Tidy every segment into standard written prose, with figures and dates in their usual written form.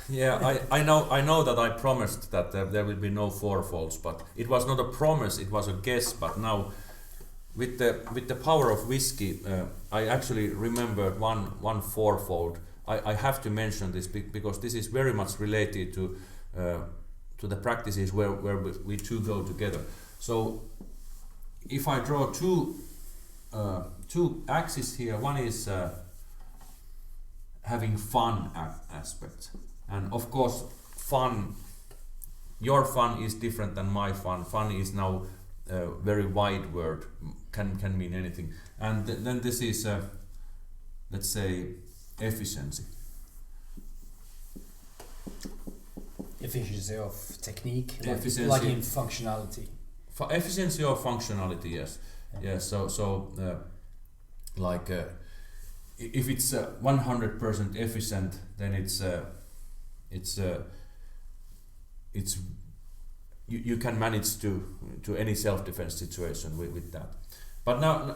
Yeah, I know that I promised that there will be no fourfolds, but it was not a promise, it was a guess. But now, with the power of whiskey, I actually remembered one fourfold. I have to mention this because this is very much related to the practices where we two go together. So, if I draw two axes here, one is having fun aspect, and of course fun, your fun is different than my fun. Fun is now a very wide word, can mean anything. And then this is let's say efficiency. Efficiency of technique, Efficiency. like in functionality. Efficiency or functionality, yes. Yeah. So like if it's 100% efficient, then you can manage to any self-defense situation with that. But now,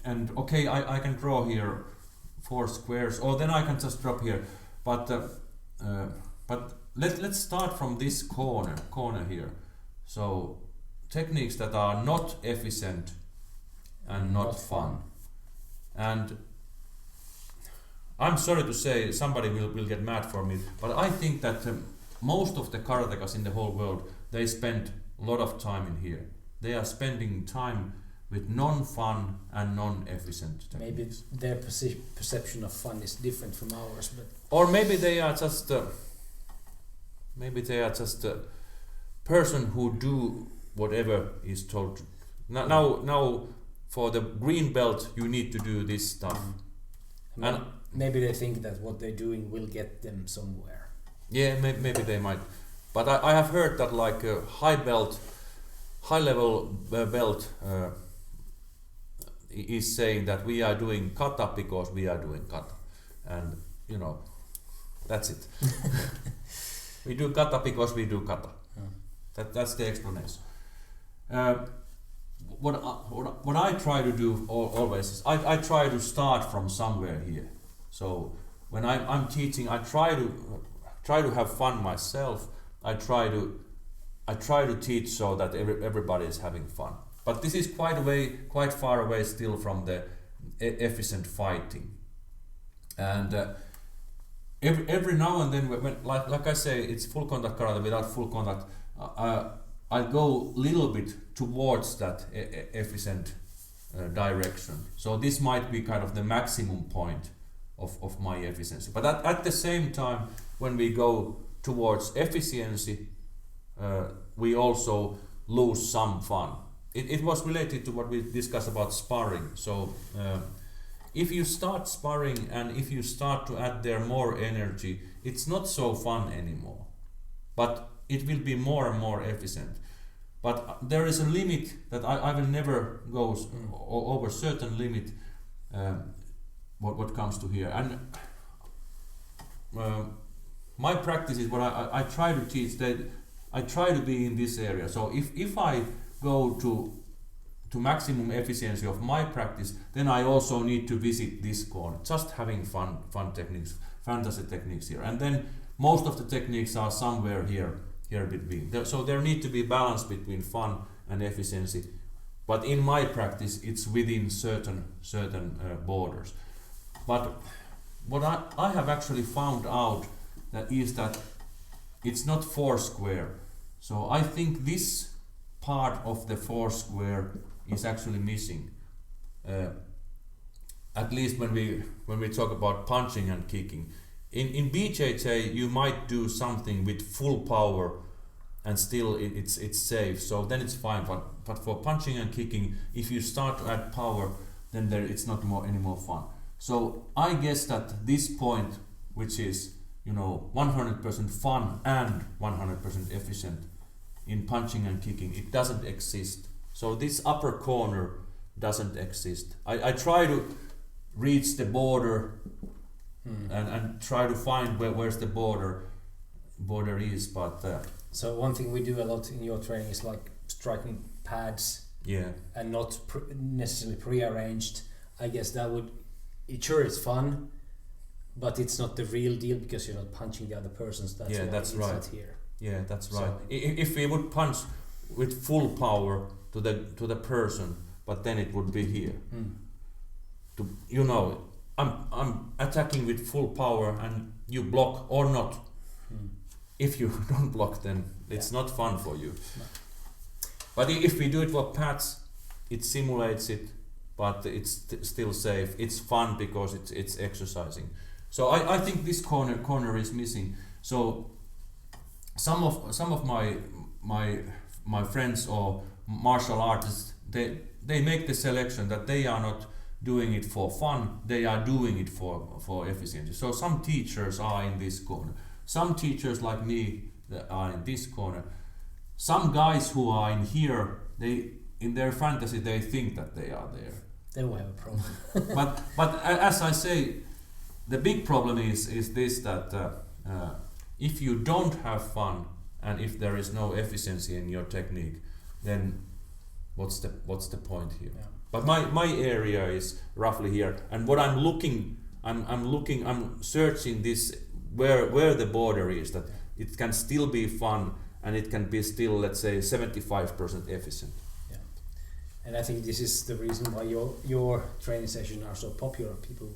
and okay, I can draw here 4 squares, or then I can just drop here. But let's start from this corner here. So techniques that are not efficient and not fun. And I'm sorry to say, somebody will get mad for me, but I think that most of the karatekas in the whole world, they spend a lot of time in here. They are spending time with non-fun and non-efficient techniques. Maybe their perception of fun is different from ours, but or maybe they are just a person who do whatever is told. Now for the green belt you need to do this stuff. And maybe they think that what they're doing will get them somewhere. Yeah, maybe they might. But I have heard that like a high level belt is saying that we are doing kata because we are doing kata. And you know, that's it. We do kata because we do kata. That's the explanation. What I try to do always is I try to start from somewhere here. So when I'm teaching, I try to have fun myself. I try to teach so that everybody is having fun. But this is quite far away still from the efficient fighting. And every now and then, when like I say, it's full contact karate without full contact. I go a little bit towards that efficient direction. So this might be kind of the maximum point of my efficiency. But at the same time, when we go towards efficiency, we also lose some fun. It was related to what we discussed about sparring. So if you start sparring and if you start to add there more energy, it's not so fun anymore. But it will be more and more efficient. But there is a limit that I will never go over certain limit what comes to here. And my practice is what I try to teach, that I try to be in this area. So if I go to maximum efficiency of my practice, then I also need to visit this corner, just having fun techniques, fantasy techniques here. And then most of the techniques are somewhere here between. So there need to be balance between fun and efficiency. But in my practice, it's within certain borders. But what I have actually found out that it's not 4 square. So I think this part of the 4 square is actually missing. At least when we talk about punching and kicking. In BJJ you might do something with full power and still it's safe, so then it's fine. But for punching and kicking, if you start to add power, then it's not any more fun. So I guess that this point, which is 100% fun and 100% efficient in punching and kicking, it doesn't exist. So this upper corner doesn't exist. I try to reach the border and try to find where's the border is, but so one thing we do a lot in your training is like striking pads, and not necessarily pre-arranged. I guess that would, it's fun, But it's not the real deal because you're not punching the other person's. That's why that's it's right. not here. Yeah, that's So- right. If we would punch with full power to the person, but then it would be here. I'm attacking with full power and you block or not. If you don't block, then it's not fun for you. No. But if we do it for pads, it simulates it, but it's still safe. It's fun because it's exercising. So I think this corner is missing. So some of my friends or martial artists, they make the selection that they are not doing it for fun, they are doing it for efficiency. So some teachers are in this corner. Some teachers like me that are in this corner. Some guys who are in here, they in their fantasy they think that they are there. They will have a problem. but as I say, the big problem is this that if you don't have fun and if there is no efficiency in your technique, then what's the point here? Yeah. But my area is roughly here, and what I'm searching this where the border is, that it can still be fun and it can be still, let's say, 75% efficient. Yeah, and I think this is the reason why your training sessions are so popular. People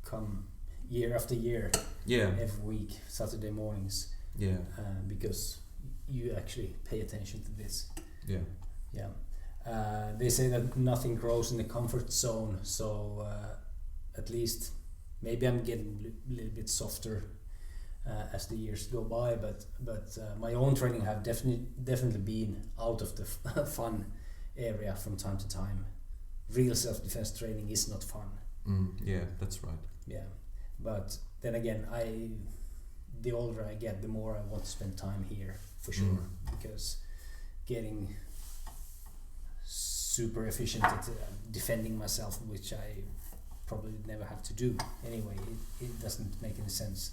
come year after year, every week, Saturday mornings, because you actually pay attention to this. They say that nothing grows in the comfort zone, so at least maybe I'm getting a little bit softer as the years go by, but my own training have definitely been out of the fun area from time to time. Real self-defense training is not fun. That's right. Yeah, but then again, the older I get, the more I want to spend time here for sure, because getting super efficient at defending myself, which I probably never have to do anyway. It doesn't make any sense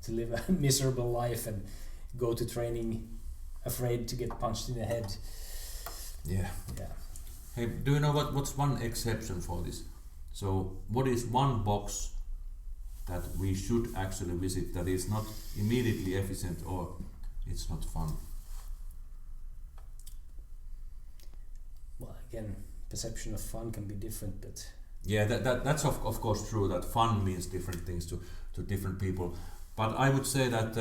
to live a miserable life and go to training afraid to get punched in the head. Yeah. Hey, do you know what's one exception for this? So what is one box that we should actually visit that is not immediately efficient or it's not fun? Well, again, perception of fun can be different, but that's of course true, that fun means different things to different people. But I would say that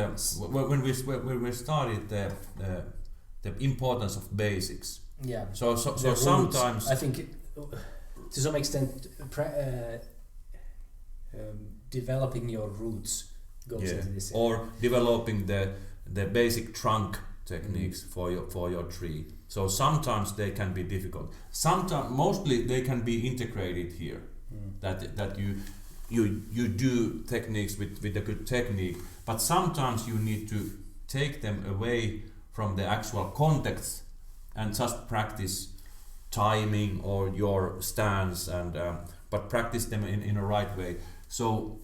when we started the importance of basics. Yeah. So sometimes I think to some extent developing your roots goes into this area. Or developing the basic trunk techniques for your tree. So sometimes they can be difficult. Sometimes, mostly they can be integrated here. That you do techniques with a good technique, but sometimes you need to take them away from the actual context and just practice timing or your stance, and but practice them in a right way. So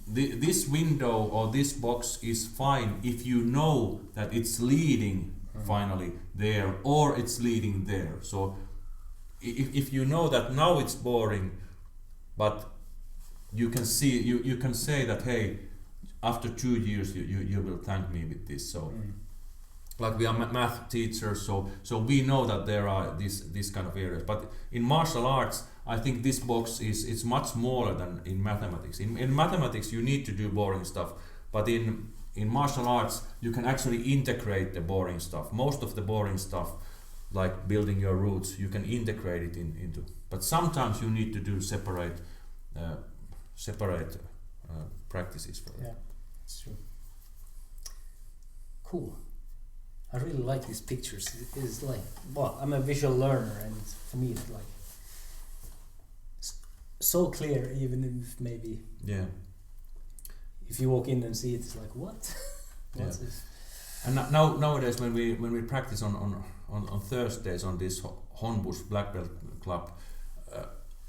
this window or this box is fine if you know that it's leading finally there or it's leading there. So if you know that now it's boring, but you can see you can say that, hey, after 2 years you will thank me with this. So like we are math teachers, so we know that there are these kind of areas. But in martial arts, I think this box is much smaller than in mathematics. In mathematics you need to do boring stuff, but in martial arts you can actually integrate the boring stuff. Most of the boring stuff, like building your roots, you can integrate it into. But sometimes you need to do separate practices for that. Yeah, it's true. Cool. I really like these pictures. It's like, well, I'm a visual learner, and for me it's like so clear, even if maybe if you walk in and see it, it's like, what? What's this? And nowadays when we practice on Thursdays on this Honbush Black Belt Club,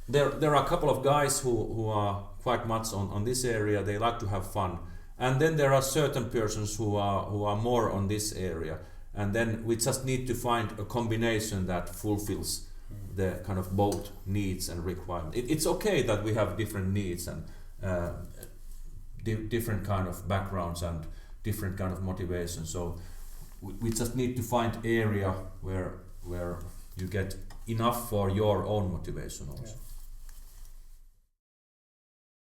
there are a couple of guys who are quite much on this area. They like to have fun, and then there are certain persons who are more on this area, and then we just need to find a combination that fulfills the kind of both needs and requirements. It's okay that we have different needs different kind of backgrounds and different kind of motivation. So we just need to find area where you get enough for your own motivation also. Yeah.